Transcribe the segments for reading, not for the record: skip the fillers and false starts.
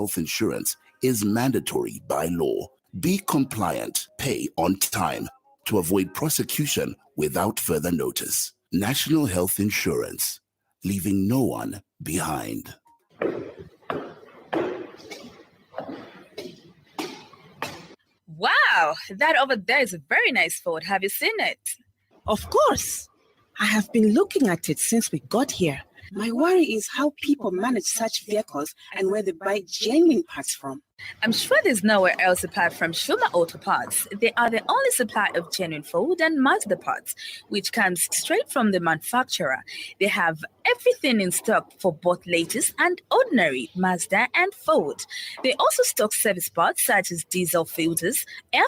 health insurance is mandatory by law. Be compliant, pay on time to avoid prosecution without further notice. National Health Insurance, leaving no one behind. Wow, that over there is a very nice Ford. Have you seen it? Of course. I have been looking at it since we got here. My worry is how people manage such vehicles and where they buy genuine parts from. I'm sure there's nowhere else apart from Shuma Auto Parts. They are the only supplier of genuine Ford and Mazda parts, which comes straight from the manufacturer. They have everything in stock for both latest and ordinary Mazda and Ford. They also stock service parts such as diesel filters, air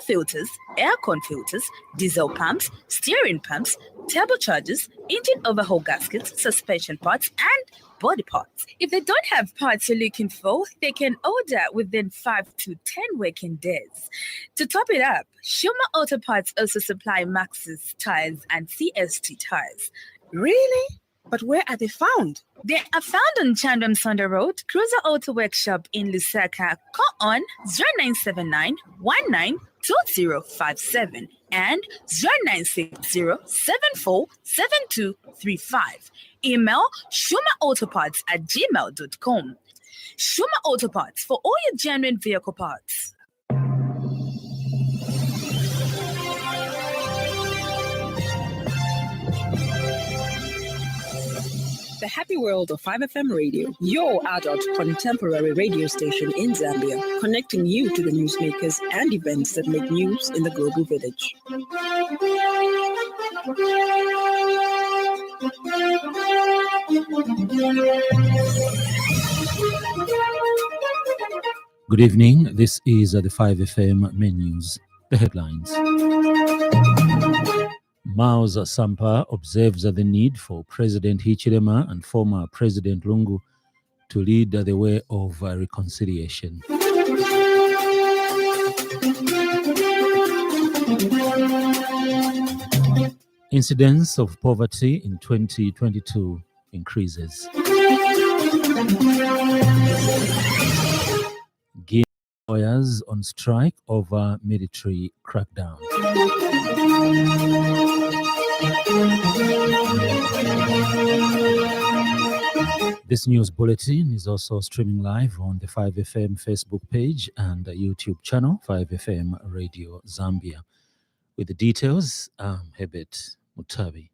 con filters, diesel pumps, steering pumps, turbochargers, engine overhaul gaskets, suspension parts, and body parts. If they don't have parts you're looking for, they can order within 5 to 10 working days. To top it up, Shuma Auto Parts also supply Maxxis tires and CST tires. Really? But where are they found? They are found on Chandram Sonda Road, Cruiser Auto Workshop in Lusaka. Call on 0979 192057 and 0960747235. Email shumaautoparts@gmail.com. Shuma Auto Parts for all your genuine vehicle parts. The happy world of 5FM Radio, your adult contemporary radio station in Zambia, connecting you to the newsmakers and events that make news in the global village. Good evening. This is the 5FM main news. The headlines. Miles Sampa observes the need for President Hichilema and former President Lungu to lead the way of reconciliation. Incidence of poverty in 2022 increases. Guinea lawyers on strike over military crackdown. This news bulletin is also streaming live on the 5FM Facebook page and YouTube channel, 5FM Radio Zambia. With the details, I'm Herbert Mutabi.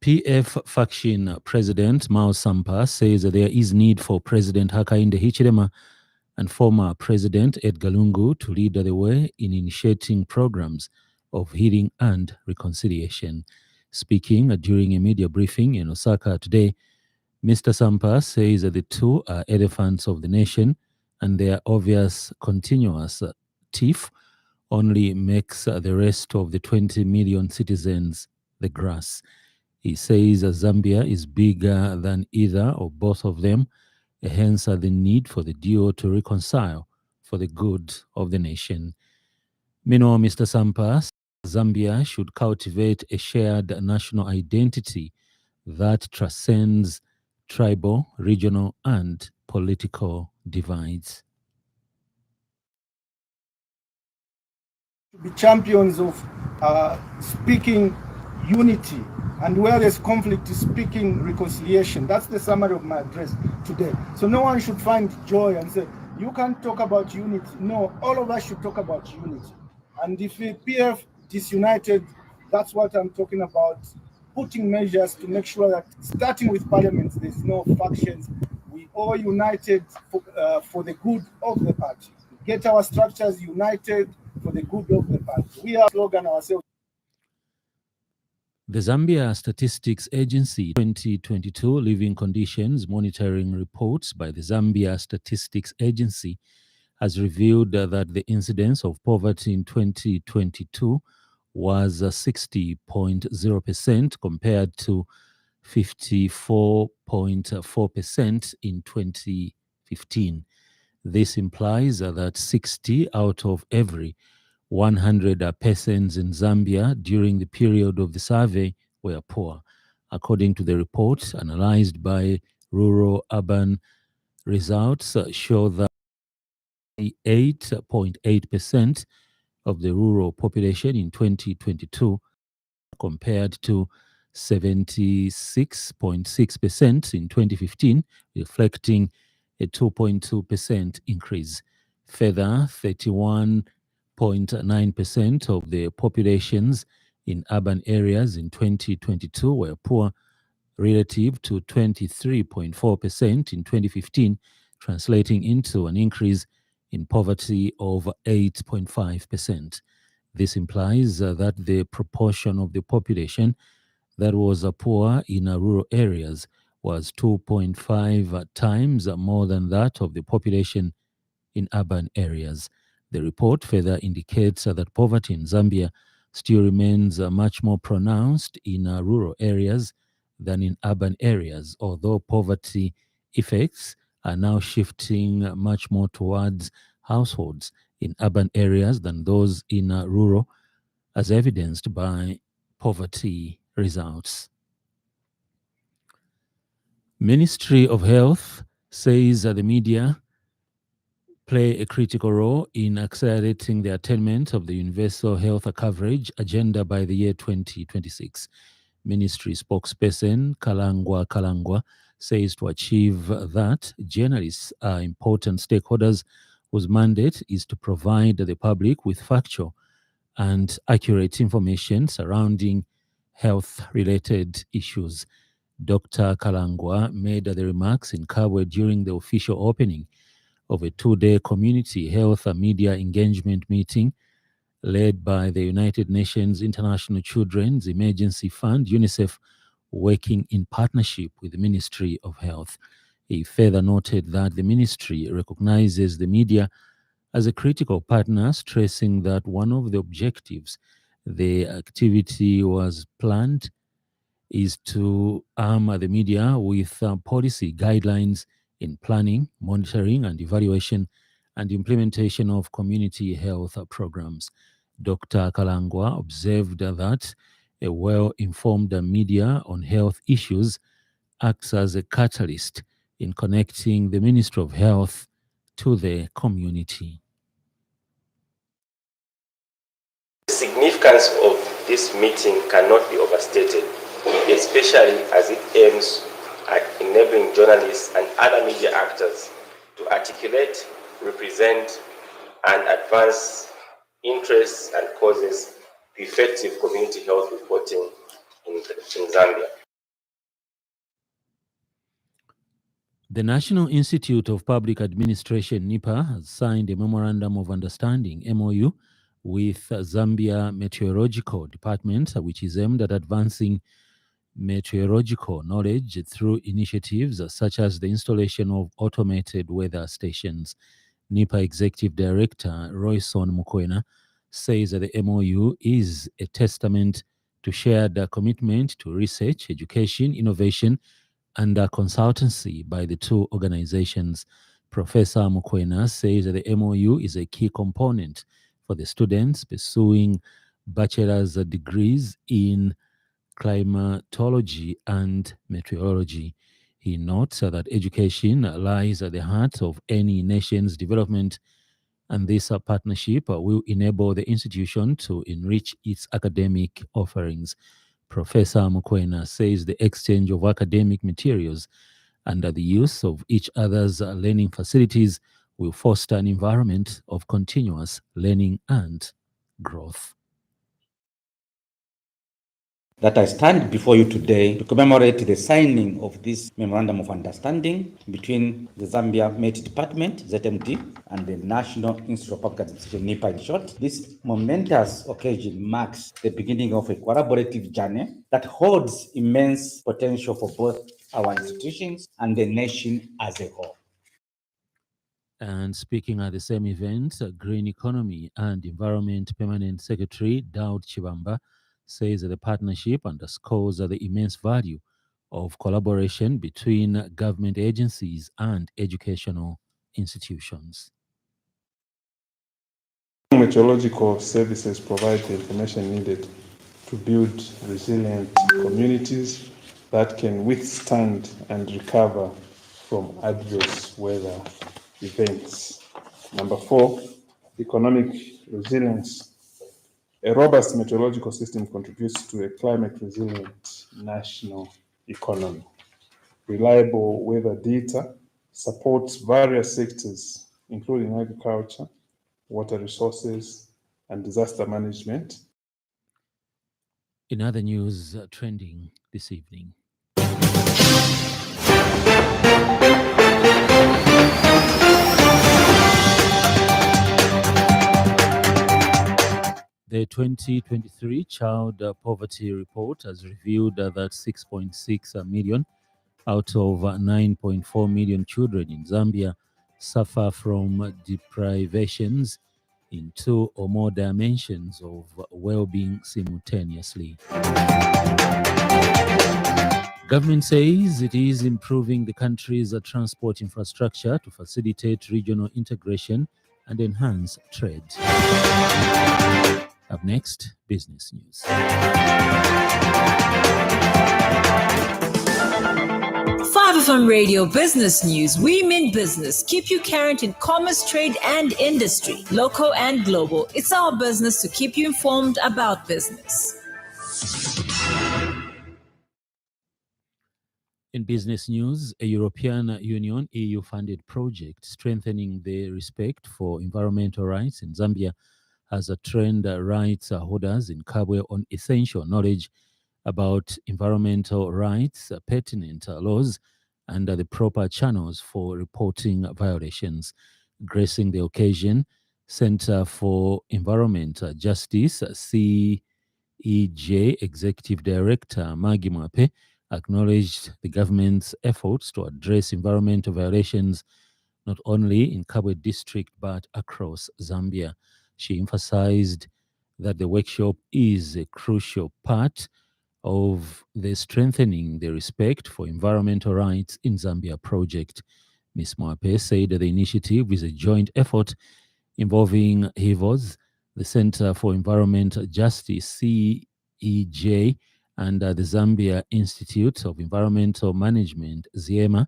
PF faction President Miles Sampa says that there is need for President Hakainde Hichilema and former President Edgar Lungu to lead the way in initiating programs of healing and reconciliation. Speaking during a media briefing in Osaka today, Mr. Sampa says that the two are elephants of the nation and their obvious continuous tiff only makes the rest of the 20 million citizens the grass. He says Zambia is bigger than either or both of them, hence the need for the duo to reconcile for the good of the nation. Meanwhile, Mr. Sampa says Zambia should cultivate a shared national identity that transcends tribal, regional, and political divides. Be champions of speaking unity, and where there's conflict, speaking reconciliation. That's the summary of my address today. So no one should find joy and say, you can't talk about unity. No, all of us should talk about unity. And if the PF disunited, that's what I'm talking about, putting measures to make sure that, starting with parliament, there's no factions. We all united for the good of the party. Get our structures united for the good of the party. We are slogan ourselves. The Zambia Statistics Agency 2022 Living Conditions Monitoring Reports by the Zambia Statistics Agency has revealed that the incidence of poverty in 2022 was 60.0% compared to 54.4% in 2015. This implies that 60 out of every 100 persons in Zambia during the period of the survey were poor, according to the report analyzed by Rural Urban results show that 8.8% of the rural population in 2022 compared to 76.6% in 2015, reflecting a 2.2% increase. Further, 31.9% of the populations in urban areas in 2022 were poor, relative to 23.4% in 2015, translating into an increase in poverty of 8.5%. This implies that the proportion of the population that was poor in rural areas was 2.5 times more than that of the population in urban areas. The report further indicates that poverty in Zambia still remains much more pronounced in rural areas than in urban areas, although poverty effects are now shifting much more towards households in urban areas than those in rural, as evidenced by poverty results. Ministry of Health says that the media play a critical role in accelerating the attainment of the universal health coverage agenda by the year 2026. Ministry spokesperson Kalangwa says to achieve that, journalists are important stakeholders whose mandate is to provide the public with factual and accurate information surrounding health-related issues. Dr. Kalangwa made the remarks in Kabwe during the official opening of a two-day community health and media engagement meeting led by the United Nations International Children's Emergency Fund, UNICEF, working in partnership with the Ministry of Health. He further noted that the ministry recognizes the media as a critical partner, stressing that one of the objectives the activity was planned is to arm the media with policy guidelines in planning, monitoring, and evaluation and implementation of community health programs. Dr. Kalangwa observed that a well-informed media on health issues acts as a catalyst in connecting the Ministry of Health to the community. The significance of this meeting cannot be overstated, especially as it aims at enabling journalists and other media actors to articulate, represent, and advance interests and causes to effective community health reporting in Zambia. The National Institute of Public Administration, NIPA, has signed a Memorandum of Understanding, MOU, with Zambia Meteorological Department, which is aimed at advancing meteorological knowledge through initiatives such as the installation of automated weather stations. NIPA Executive Director Royson Mukwena says that the MOU is a testament to shared commitment to research, education, innovation, and consultancy by the two organizations. Professor Mukwena says that the MOU is a key component for the students pursuing bachelor's degrees in climatology and meteorology. He notes that education lies at the heart of any nation's development, and this partnership will enable the institution to enrich its academic offerings. Professor Mukwena says the exchange of academic materials and the use of each other's learning facilities will foster an environment of continuous learning and growth. That I stand before you today to commemorate the signing of this Memorandum of Understanding between the Zambia Met Department, ZMD, and the National Institute of Public Administration, NIPA in short. This momentous occasion marks the beginning of a collaborative journey that holds immense potential for both our institutions and the nation as a whole. And speaking at the same event, Green Economy and Environment Permanent Secretary Daud Chibamba says that the partnership underscores the immense value of collaboration between government agencies and educational institutions. Meteorological services provide the information needed to build resilient communities that can withstand and recover from adverse weather events. Number 4, economic resilience. A robust meteorological system contributes to a climate-resilient national economy. Reliable weather data supports various sectors, including agriculture, water resources, and disaster management. In other news trending this evening, the 2023 Child Poverty Report has revealed that 6.6 million out of 9.4 million children in Zambia suffer from deprivations in 2 or more dimensions of well-being simultaneously. Government says it is improving the country's transport infrastructure to facilitate regional integration and enhance trade. Up next, business news. 5FM Radio Business News. We mean business. Keep you current in commerce, trade, and industry, local and global. It's our business to keep you informed about business. In business news, a European Union EU-funded project strengthening the respect for environmental rights in Zambia has trained rights holders in Kabwe on essential knowledge about environmental rights, pertinent laws, and the proper channels for reporting violations. Gracing the occasion, Center for Environmental Justice, CEJ Executive Director Maggie Mwape acknowledged the government's efforts to address environmental violations not only in Kabwe district but across Zambia. She emphasized that the workshop is a crucial part of the Strengthening the Respect for Environmental Rights in Zambia project. Ms. Mwape said the initiative is a joint effort involving HIVOS, the Center for Environmental Justice, CEJ, and the Zambia Institute of Environmental Management, ZIEMA,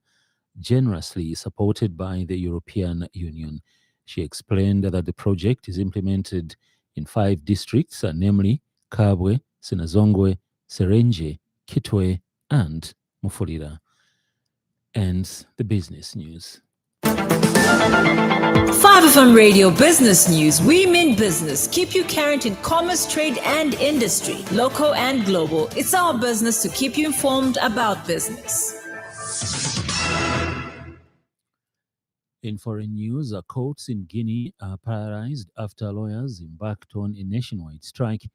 generously supported by the European Union. She explained that the project is implemented in 5 districts, namely Kabwe, Sinazongwe, Serenje, Kitwe, and Mufulira. Ends the business news. 5FM Radio Business News. We mean business. Keep you current in commerce, trade, and industry, local and global. It's our business to keep you informed about business. In foreign news, courts in Guinea are paralyzed after lawyers embarked on a nationwide strike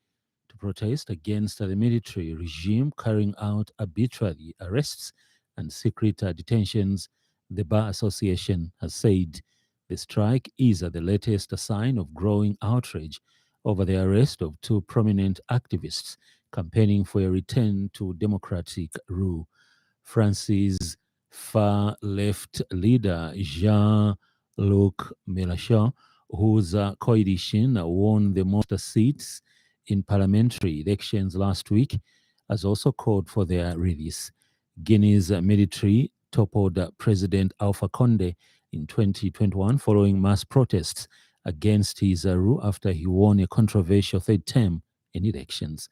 to protest against the military regime carrying out arbitrary arrests and secret detentions. The Bar Association has said the strike is the latest sign of growing outrage over the arrest of 2 prominent activists campaigning for a return to democratic rule. France's far-left leader Jean-Luc Mélenchon, whose coalition won the most seats in parliamentary elections last week, has also called for their release. Guinea's military toppled President Alpha Conde in 2021 following mass protests against his rule after he won a controversial 3rd term in elections.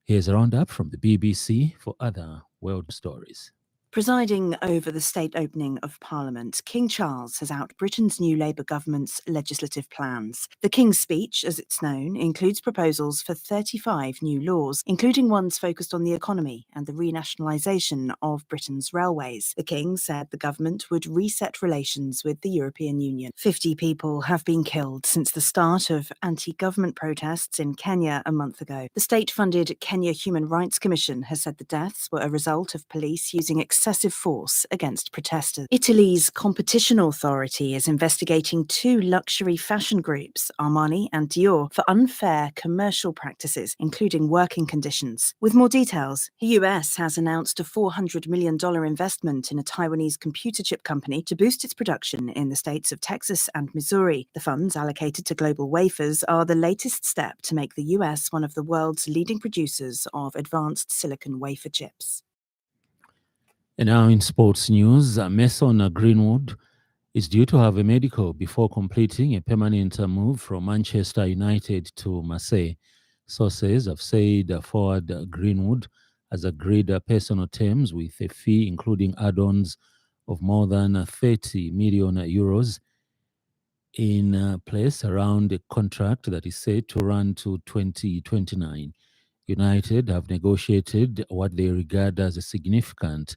Here's a roundup from the BBC for other world stories. Presiding over the state opening of Parliament, King Charles has out Britain's new Labour government's legislative plans. The King's Speech, as it's known, includes proposals for 35 new laws, including ones focused on the economy and the renationalisation of Britain's railways. The King said the government would reset relations with the European Union. 50 people have been killed since the start of anti-government protests in Kenya a month ago. The state-funded Kenya Human Rights Commission has said the deaths were a result of police using excessive force against protesters. Italy's competition authority is investigating 2 luxury fashion groups, Armani and Dior, for unfair commercial practices, including working conditions. With more details, the US has announced a $400 million investment in a Taiwanese computer chip company to boost its production in the states of Texas and Missouri. The funds allocated to Global Wafers are the latest step to make the US one of the world's leading producers of advanced silicon wafer chips. And now in sports news, Mason Greenwood is due to have a medical before completing a permanent move from Manchester United to Marseille. Sources have said forward Greenwood has agreed personal terms with a fee including add-ons of more than 30 million euros in place around a contract that is set to run to 2029. United have negotiated what they regard as a significant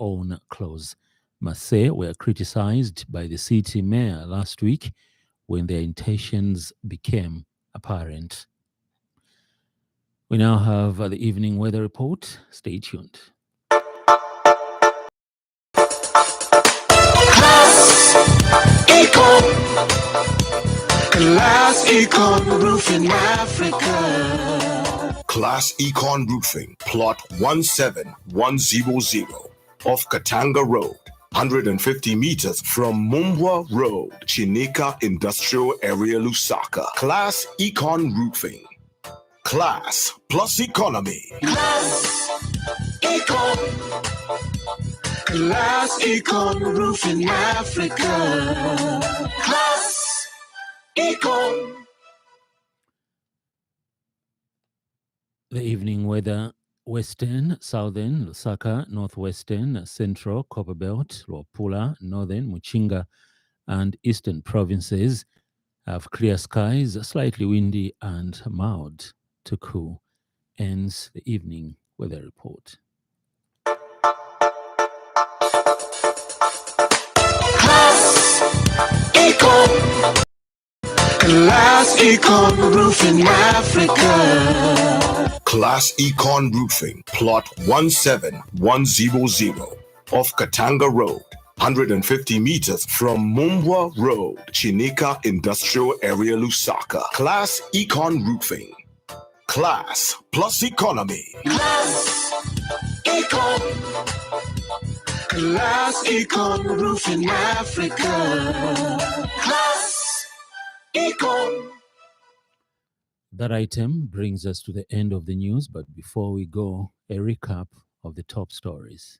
own clause. Marseille were criticized by the city mayor last week when their intentions became apparent. We now have the evening weather report. Stay tuned. Class Econ Roofing Africa. Class Econ Roofing, plot 17100 off Katanga Road, 150 meters from Mumbwa Road, Chinika Industrial Area, Lusaka. Class Econ Roofing. Class plus economy. Class Econ. Class Econ Roofing Africa. Class Econ. The evening weather: Western, Southern, Lusaka, Northwestern, Central, Copperbelt, Luapula, Northern, Muchinga, and Eastern provinces have clear skies, slightly windy and mild to cool. Ends the evening weather report. Class Econ. Class Econ Roofing Africa. Class Econ Roofing, plot 17100 off Katanga Road, 150 meters from Mumbwa Road, Chinika Industrial Area, Lusaka. Class Econ Roofing. Class plus economy. Class Econ. Class Econ Roofing Africa. Class Econ. That item brings us to the end of the news, but before we go, a recap of the top stories.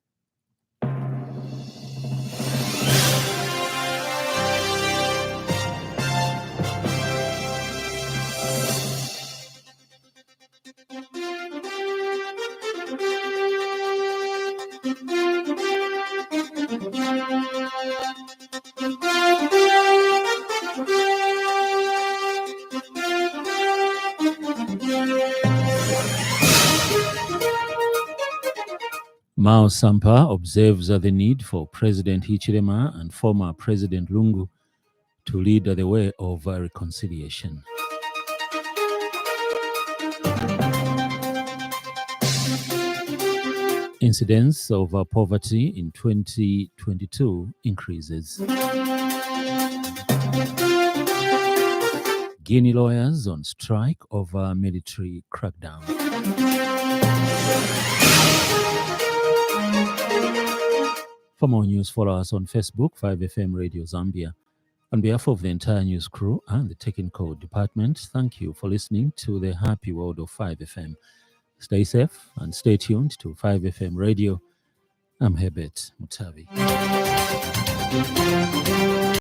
Mao Sampa observes the need for President Hichilema and former President Lungu to lead the way of reconciliation. Incidence of poverty in 2022 increases. Guinea lawyers on strike over military crackdown. For more news, follow us on Facebook, 5FM Radio Zambia. On behalf of the entire news crew and the technical department, thank you for listening to the happy world of 5FM. Stay safe and stay tuned to 5FM Radio. I'm Herbert Mutavi.